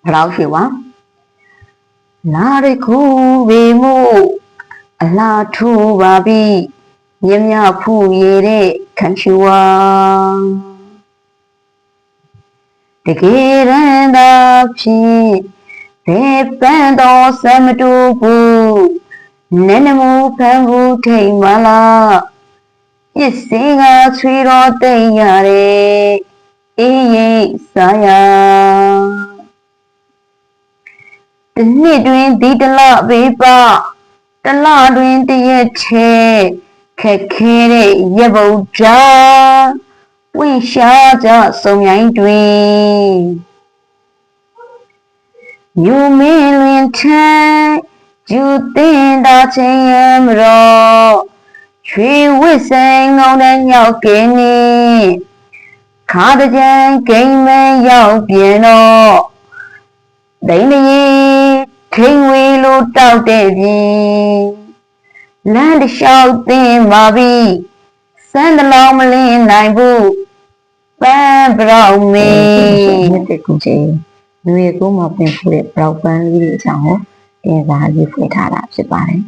ဘယ်လောက်ရှိဝါလာရခုဝေမှုအလားထူပါပြီမြင်မြဖူရတဲ့ခံချူဝါတကယ်ရန်သာဖြင့်ဘယ်ပန်းတော်စမတူဘူးနည်းနမူဖန်ဘူးထိတ်မလားပစ္စည်းကချွေတော်တိတ်ရတယ်အေးရိတ်စားရတနှစ်တွင်ဒီတလပေးပါတလတွင်တရက်ချဲခက်ခဲတဲ့ရဗုဒ္ဓဝိရှားကြစုံမြိုင်းတွင်ညူမင်းလွင်ထမ်းယူတင်တာချင်းရမတော်ရွှေဝစ်ဆိုင်ငောင်းတဲ့ညောက်ကင်းနေခါတကြံဂိမ်းမရောက်ပြန်တော့ဒိန်ကြီးခိန်ဝေလို့တောက်တဲ့ပြင်လမ်းတစ်လျှောက်တင်ပါပြီစမ်းတလောင်မလင်းနိုင်ဘူးပန်းပြောင်းမင်းမြတ်တဲ့ကူချင်းလူရဲ့ကိုယ်မှာပင်ဖူးတဲ့ပရောက်ပန်းလေးတွေအကြောင်းကိုတင်စားရေးဖွင့်ထားတာဖြစ်ပါတယ်